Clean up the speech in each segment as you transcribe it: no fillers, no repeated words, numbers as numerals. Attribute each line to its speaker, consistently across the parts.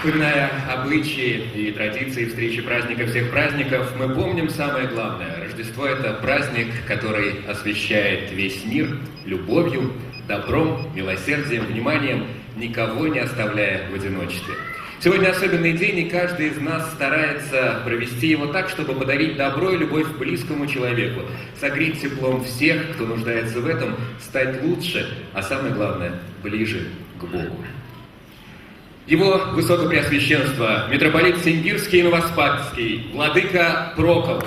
Speaker 1: Вспоминая обычаи и традиции встречи праздника всех праздников, мы помним самое главное. Рождество – это праздник, который освещает весь мир любовью, добром, милосердием, вниманием, никого не оставляя в одиночестве. Сегодня особенный день, и каждый из нас старается провести его так, чтобы подарить добро и любовь близкому человеку, согреть теплом всех, кто нуждается в этом, стать лучше, а самое главное – ближе к Богу. Его Высокопреосвященство, митрополит Симбирский и Новоспасский, владыка Прокол.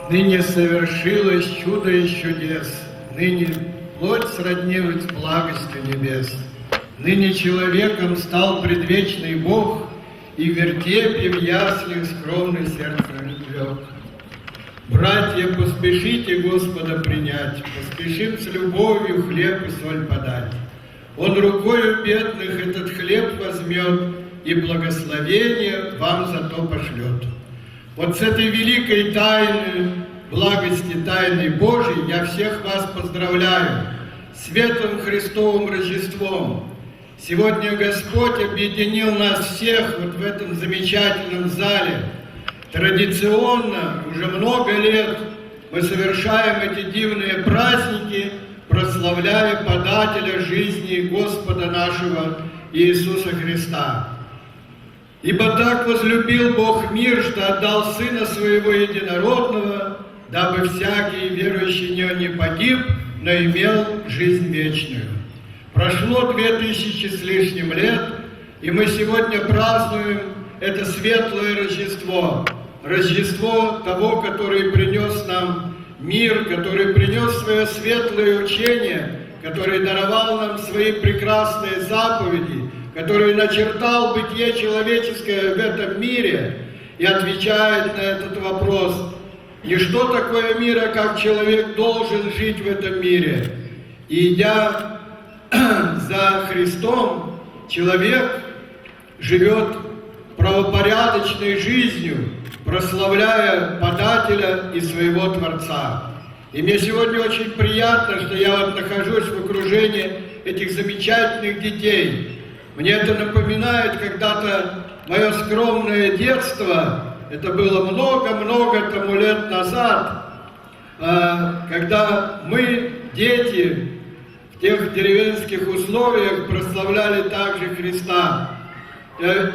Speaker 2: Ныне совершилось чудо из чудес, ныне плоть сроднилась благостью небес. Ныне человеком стал предвечный Бог, и в вертепе в яслях скромное сердце лег. Братья, поспешите Господа принять, поспешим с любовью хлеб и соль подать. Он рукою бедных этот хлеб возьмет, и благословение вам зато пошлет. Вот с этой великой тайны, благости тайны Божией, я всех вас поздравляю светлым Христовым Рождеством. Сегодня Господь объединил нас всех вот в этом замечательном зале. Традиционно, уже много лет, мы совершаем эти дивные праздники, прославляя подателя жизни Господа нашего Иисуса Христа. Ибо так возлюбил Бог мир, что отдал Сына Своего Единородного, дабы всякий верующий в Него не погиб, но имел жизнь вечную. Прошло 2000 с лишним лет, и мы сегодня празднуем это светлое Рождество. Рождество того, который принес нам мир, который принес свое светлое учение, который даровал нам свои прекрасные заповеди, который начертал бытие человеческое в этом мире и отвечает на этот вопрос. Не что такое мир, а как человек должен жить в этом мире. И идя за Христом, человек живет правопорядочной жизнью, прославляя подателя и своего Творца. И мне сегодня очень приятно, что я вот нахожусь в окружении этих замечательных детей. Мне это напоминает когда-то мое скромное детство. Это было много-много тому лет назад, когда мы, дети, в тех деревенских условиях прославляли также Христа.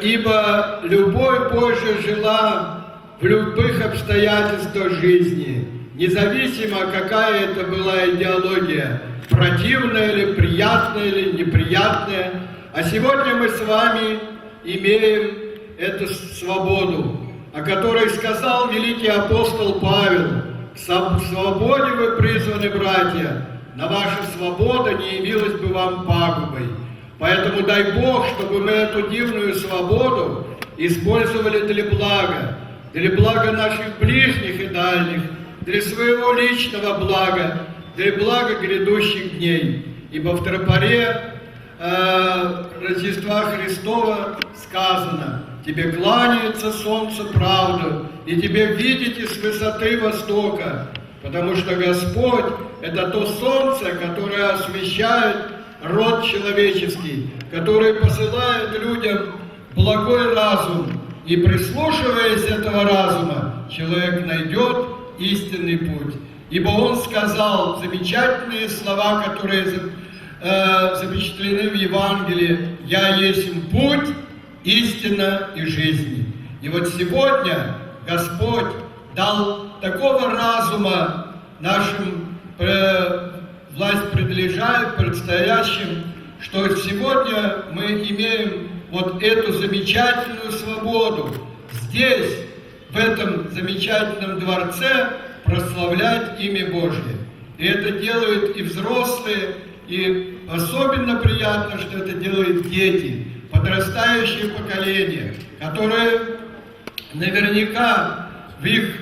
Speaker 2: Ибо любовь Божья жила в любых обстоятельствах жизни, независимо, какая это была идеология, противная ли, приятная ли, неприятная. А сегодня мы с вами имеем эту свободу, о которой сказал великий апостол Павел: «В свободе вы призваны, братья, на ваша свобода не явилась бы вам пагубой». Поэтому дай Бог, чтобы мы эту дивную свободу использовали для блага наших ближних и дальних, для своего личного блага, для блага грядущих дней. Ибо в тропаре Рождества Христова сказано: «Тебе кланяется солнце правду, и тебе видите с высоты востока». Потому что Господь – это то солнце, которое освещает род человеческий, который посылает людям благой разум. И прислушиваясь этого разума, человек найдет истинный путь. Ибо Он сказал замечательные слова, которые запечатлены в Евангелии: «Я есть путь, истина и жизнь». И вот сегодня Господь дал такого разума нашим власть предстоящим, что сегодня мы имеем вот эту замечательную свободу здесь, в этом замечательном дворце, прославлять имя Божье. И это делают и взрослые, и особенно приятно, что это делают дети, подрастающее поколение, которые наверняка в их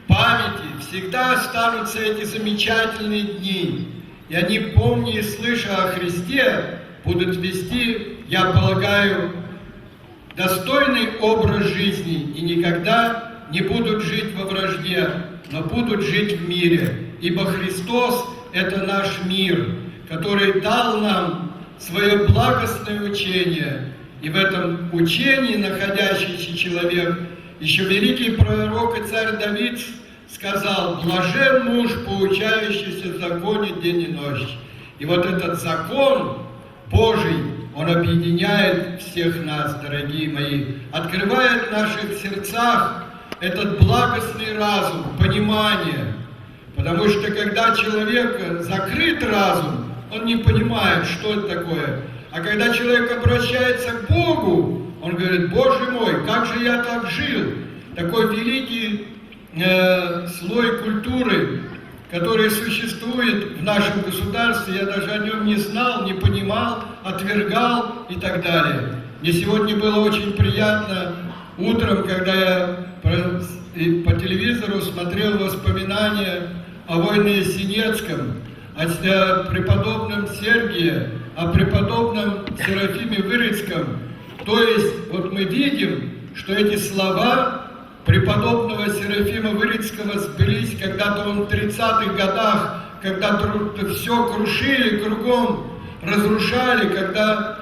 Speaker 2: памяти всегда останутся эти замечательные дни. И они, помня и слыша о Христе, будут вести, я полагаю, достойный образ жизни и никогда не будут жить во вражде, но будут жить в мире. Ибо Христос – это наш мир, который дал нам свое благостное учение. И в этом учении находящийся человек, еще великий пророк и царь Давид сказал: «Блажен муж, поучающийся в законе день и ночь». И вот этот закон Божий, он объединяет всех нас, дорогие мои, открывает в наших сердцах этот благостный разум, понимание. Потому что когда человек закрыт разум, он не понимает, что это такое. А когда человек обращается к Богу, он говорит: Боже мой, как же я так жил? Такой великий слой культуры, который существует в нашем государстве, я даже о нем не знал, не понимал, отвергал и так далее. Мне сегодня было очень приятно утром, когда я по телевизору смотрел воспоминания о войне Синецком, о преподобном Сергии, о преподобном Серафиме Вырицком. То есть, вот мы видим, что эти слова преподобного Серафима Вырицкого сбылись когда-то в 30-х годах, когда все крушили кругом, разрушали, когда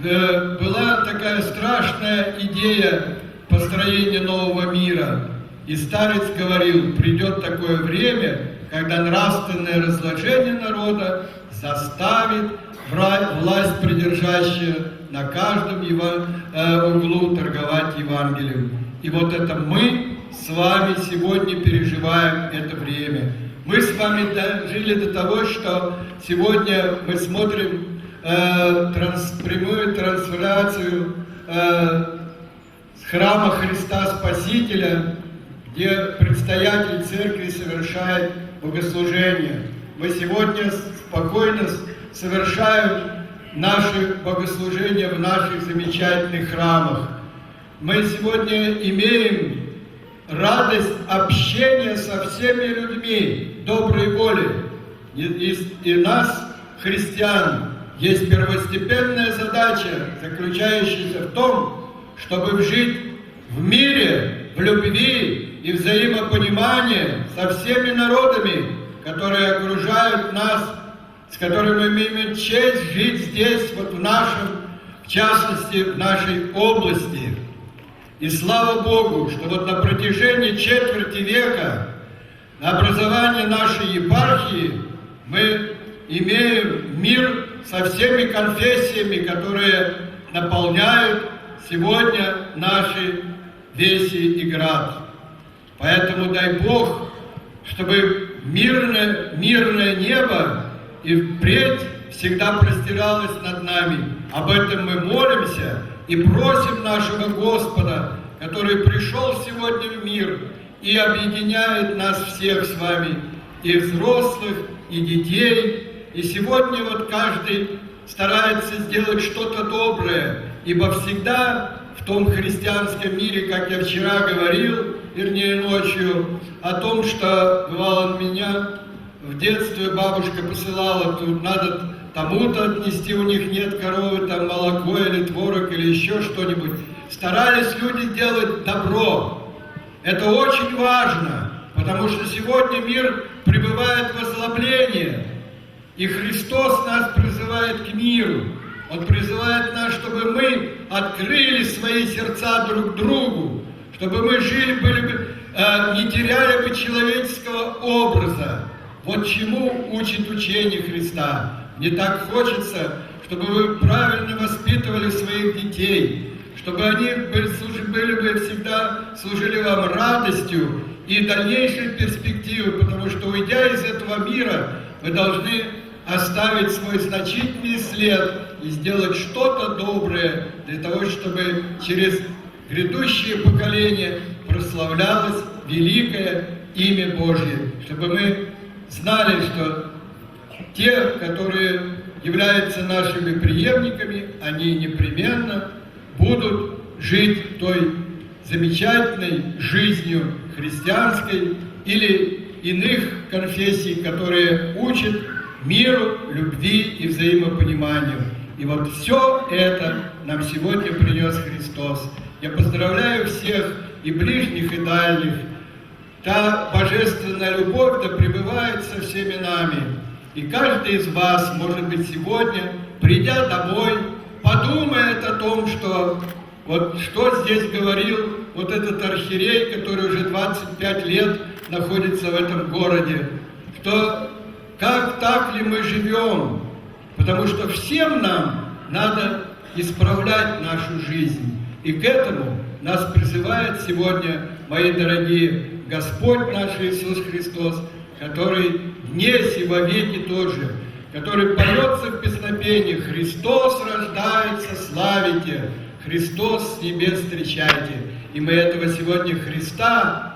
Speaker 2: была такая страшная идея построения нового мира. И старец говорил: придет такое время, когда нравственное разложение народа заставит власть придержащая на каждом углу торговать Евангелием. И вот это мы с вами сегодня переживаем это время. Мы с вами дожили до того, что сегодня мы смотрим прямую трансляцию с храма Христа Спасителя, где предстоятель церкви совершает богослужение. Мы сегодня спокойно совершаем наши богослужения в наших замечательных храмах. Мы сегодня имеем радость общения со всеми людьми доброй воли. И нас, христиан, есть первостепенная задача, заключающаяся в том, чтобы жить в мире, в любви и взаимопонимании со всеми народами, которые окружают нас, с которыми мы имеем честь жить здесь, вот в нашем, в частности, в нашей области. И слава Богу, что вот на протяжении четверти века на образование нашей епархии мы имеем мир со всеми конфессиями, которые наполняют сегодня наши веси и град. Поэтому дай Бог, чтобы мирное небо и впредь всегда простиралось над нами. Об этом мы молимся и просим нашего Господа, который пришел сегодня в мир и объединяет нас всех с вами, и взрослых, и детей. И сегодня вот каждый старается сделать что-то доброе, ибо всегда в том христианском мире, как я вчера говорил, вернее ночью, о том, что бывало меня в детстве бабушка посылала, тут надо тому-то отнести, у них нет коровы, там молоко или творог или еще что-нибудь. Старались люди делать добро. Это очень важно, потому что сегодня мир пребывает в озлоблении, и Христос нас призывает к миру. Он призывает нас, чтобы мы открыли свои сердца друг другу, чтобы мы жили, не теряли бы человеческого образа. Вот чему учит учение Христа. Мне так хочется, чтобы вы правильно воспитывали своих детей, чтобы они были бы всегда служили вам радостью и дальнейшей перспективой, потому что, уйдя из этого мира, вы должны оставить свой значительный след и сделать что-то доброе для того, чтобы через грядущее поколение прославлялось великое имя Божье, чтобы мы знали, что те, которые являются нашими преемниками, они непременно будут жить той замечательной жизнью христианской или иных конфессий, которые учат миру, любви и взаимопониманию. И вот все это нам сегодня принес Христос. Я поздравляю всех и ближних, и дальних. Та божественная любовь да пребывает со всеми нами. И каждый из вас, может быть, сегодня, придя домой, подумает о том, что вот что здесь говорил вот этот архиерей, который уже 25 лет находится в этом городе, что как так ли мы живем, потому что всем нам надо исправлять нашу жизнь. И к этому нас призывает сегодня, мои дорогие, Господь наш Иисус Христос, который днесь и во веки тоже, который поется в песнопении: «Христос рождается, славите, Христос с небес встречайте». И мы этого сегодня Христа,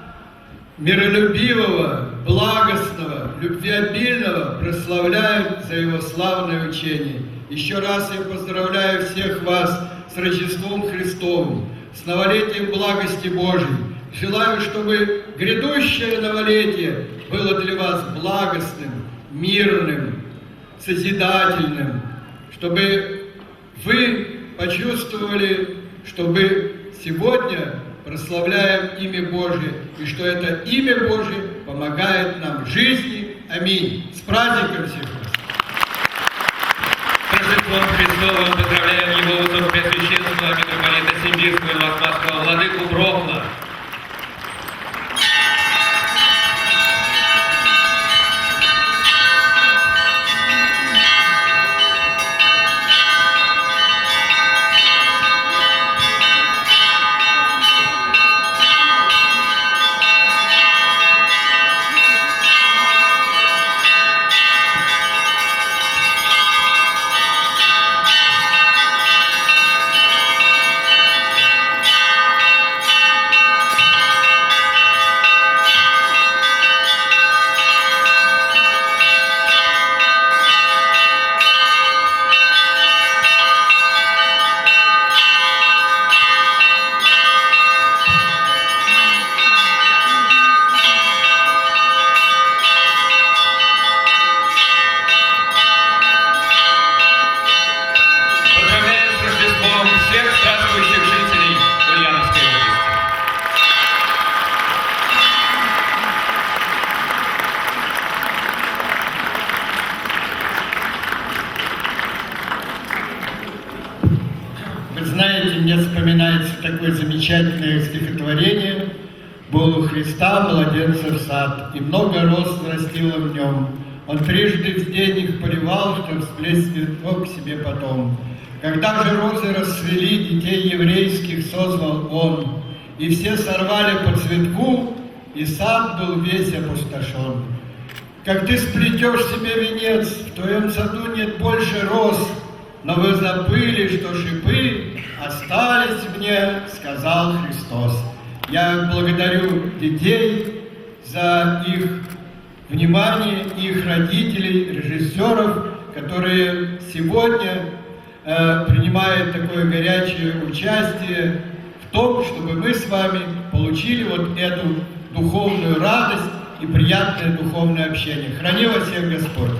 Speaker 2: миролюбивого, благостного, любвеобильного, прославляем за Его славное учение. Еще раз я поздравляю всех вас с Рождеством Христовым, с новолетием благости Божией. Желаю, чтобы грядущее новолетие было для вас благостным, мирным, созидательным, чтобы вы почувствовали, что мы сегодня прославляем имя Божие, и что это имя Божие помогает нам в жизни. Аминь. С праздником всех вас!
Speaker 1: С Рождеством Христовым поздравляем Его Высокопреосвященство митрополита Симбирского и Москвского владыку Брохла.
Speaker 2: Знаете, мне вспоминается такое замечательное стихотворение: «Был у Христа младенцев сад, и много роз растило в нем. Он трижды в день их поливал, чтоб всплесть цветок к себе потом. Когда же розы расцвели, детей еврейских созвал он, и все сорвали по цветку, и сад был весь опустошен. Как ты сплетешь себе венец, в твоем саду нет больше роз, но вы забыли, что шипы остались мне, сказал Христос». Я благодарю детей за их внимание, их родителей, режиссеров, которые сегодня принимают такое горячее участие в том, чтобы мы с вами получили вот эту духовную радость и приятное духовное общение. Храни вас всех Господь!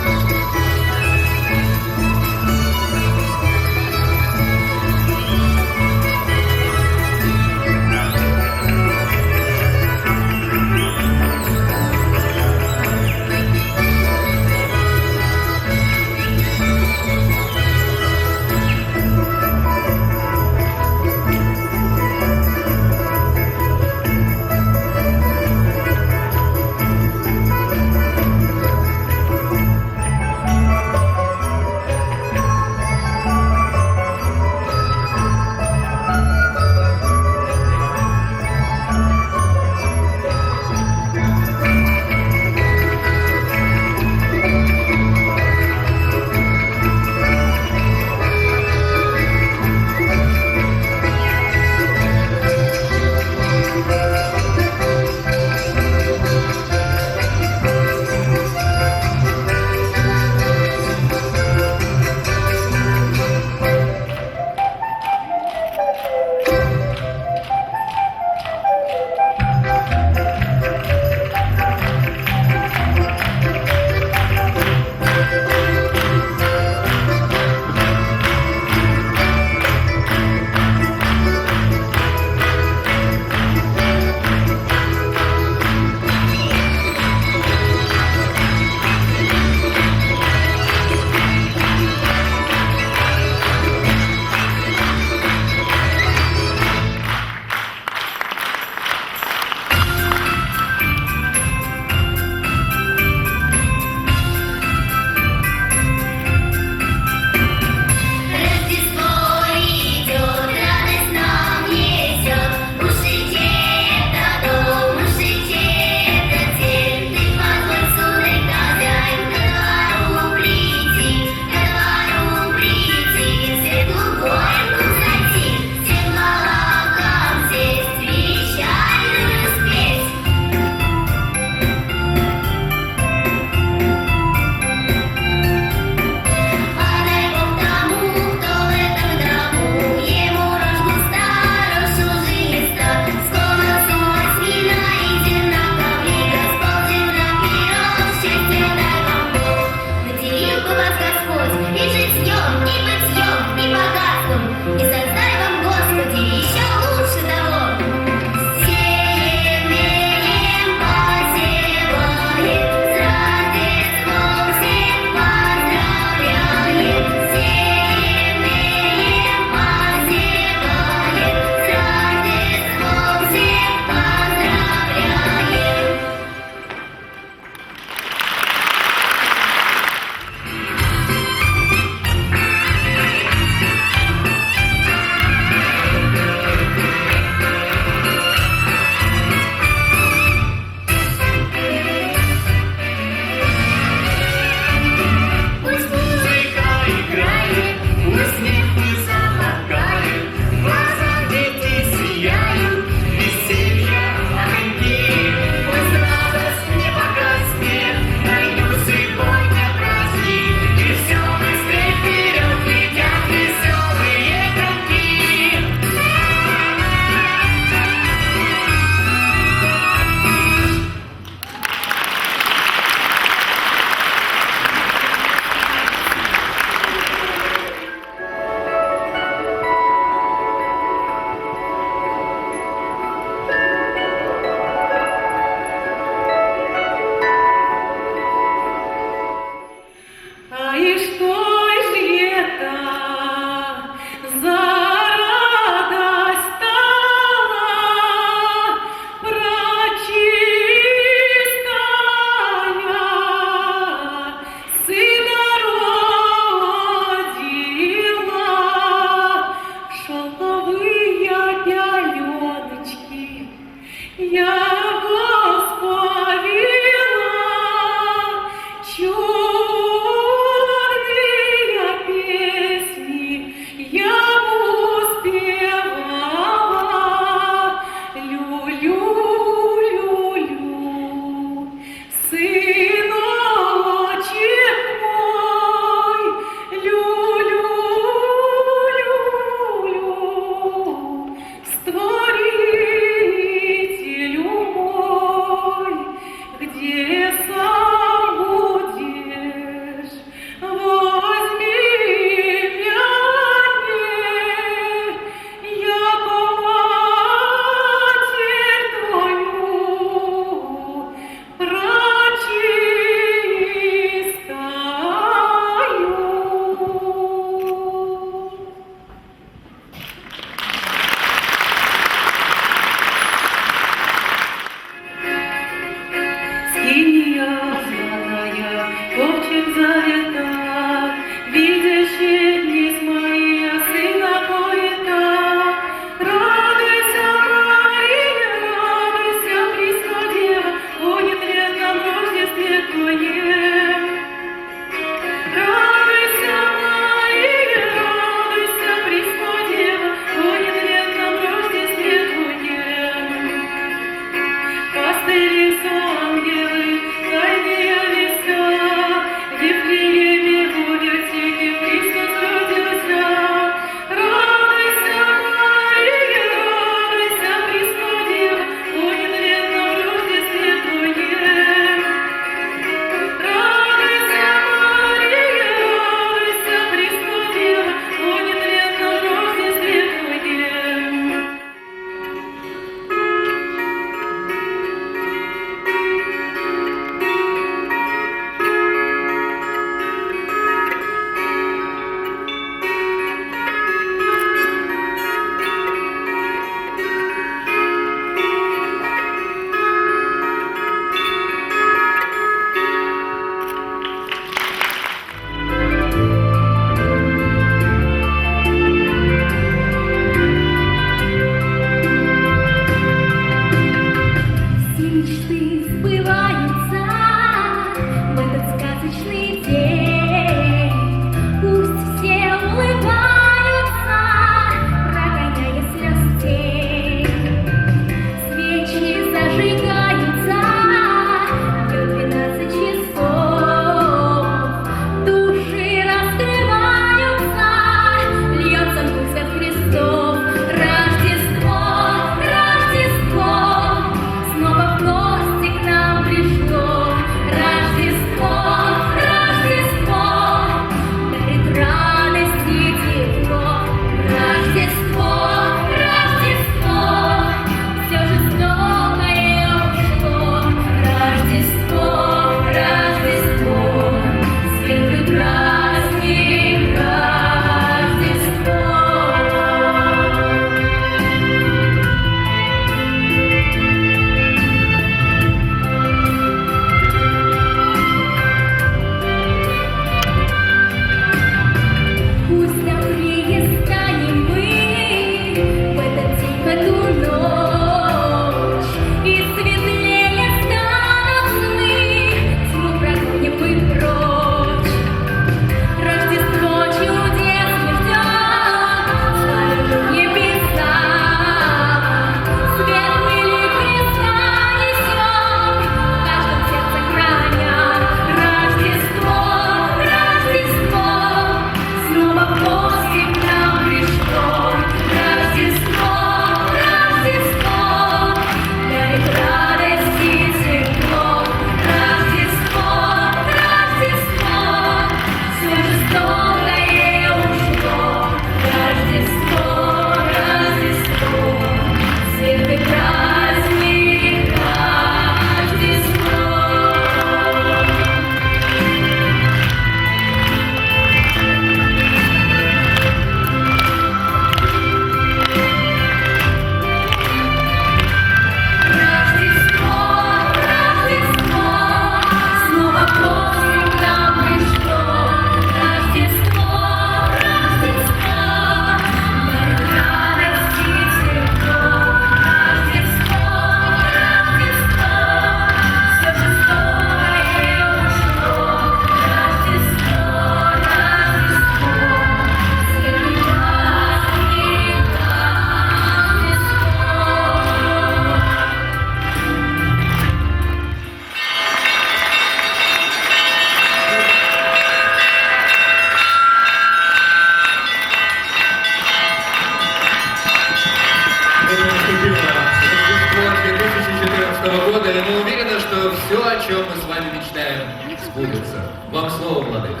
Speaker 1: года, и мы уверены, что все, о чем мы с вами мечтаем, сбудется. Вам слово, владыка.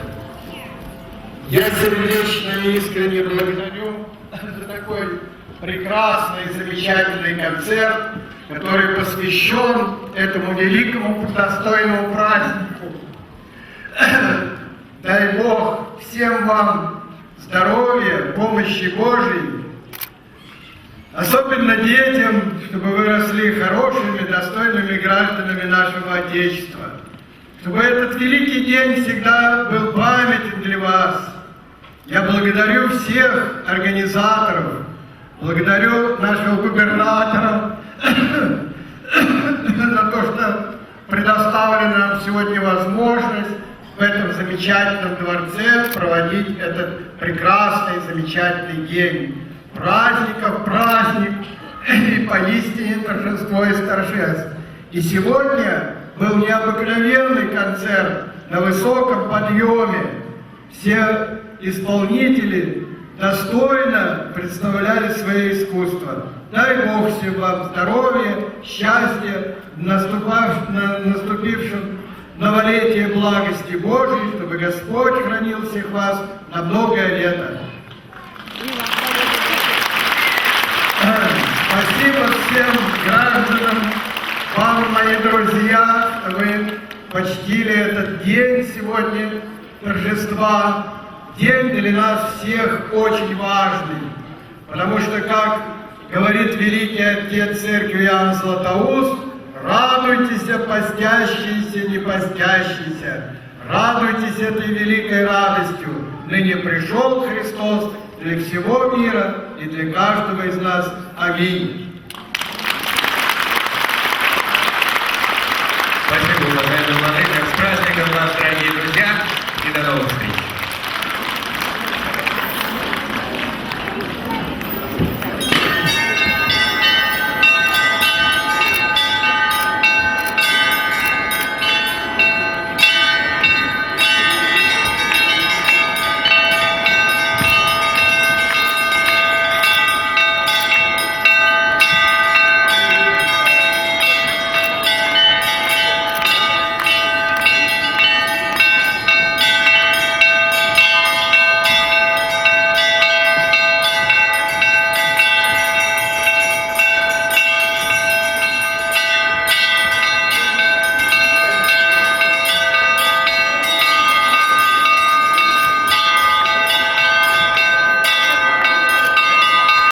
Speaker 2: Я сердечно и искренне благодарю за такой прекрасный, замечательный концерт, который посвящен этому великому, достойному празднику. Дай Бог всем вам здоровья, помощи Божией, особенно детям, чтобы вы росли хорошими, достойными гражданами нашего Отечества, чтобы этот великий день всегда был памятен для вас. Я благодарю всех организаторов, благодарю нашего губернатора за то, что предоставили нам сегодня возможность в этом замечательном дворце проводить этот прекрасный, замечательный день. Праздников праздник, и поистине торжество и торжеств. И сегодня был необыкновенный концерт на высоком подъеме. Все исполнители достойно представляли свое искусство. Дай Бог всем вам здоровья, счастья, наступившем новолетие благости Божией, чтобы Господь хранил всех вас на многое лето. Спасибо всем гражданам, вам, мои друзья, что вы почтили этот день сегодня, торжества. День для нас всех очень важный, потому что, как говорит великий отец церкви Иоанн Златоуст, радуйтесь, постящиеся, не постящиеся, радуйтесь этой великой радостью. Ныне пришел Христос для всего мира и для каждого из нас. Аминь.
Speaker 1: Спасибо, уважаемый владыка. С праздником вас, дорогие друзья, и до новых встреч.